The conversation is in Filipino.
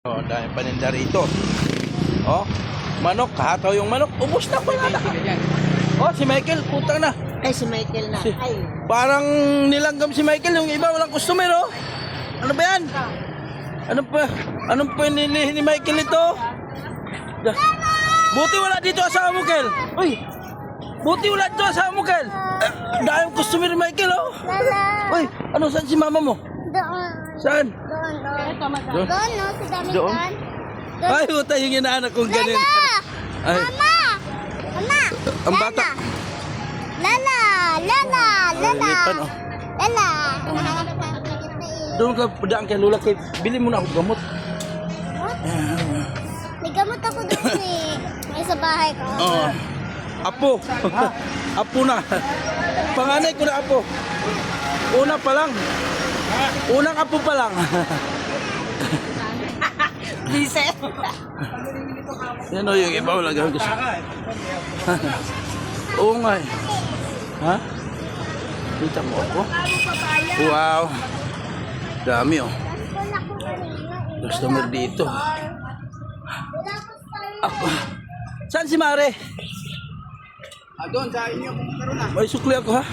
Oh, dahil paninda rito. Oh, manok, kahataw yung manok. Ubus na pala na. Oh, si Michael, putang na. Ay, si Michael na. Ay. Parang nilanggam si Michael, yung iba walang customer, oh. Ano ba yan? Anong pa nilihin ni Michael ito? Buti wala dito asawa mo, Kel. Uy, buti wala dito asawa mo, Kel. Dahil yung customer ni Michael, oh. Uy, ano, saan si mama mo? Doon. Saan? Doon, no? Si Damitan. Doon? Ay, puta, yung inaanak kong ganun. Ay, Mama! Mama! ang bata. Lala! Lala! Lala! Lipan, oh. Lala! Doon ka, padaan kay Lola, kay bili mo na ako gamot. May gamot ako doon eh. May sa bahay ko. Oo. Apo. Apo na. Panganay ko na apo. Una pa lang. Unang apo pa lang. Lise. Yan o, yung iba wala gawin ko siya. Oo nga eh. Ha? Kita mo ako? Wow. Dami oh. Customer dito. Ako. Saan si Mare? Doon sa inyo kung meron na. May sukli ako ha.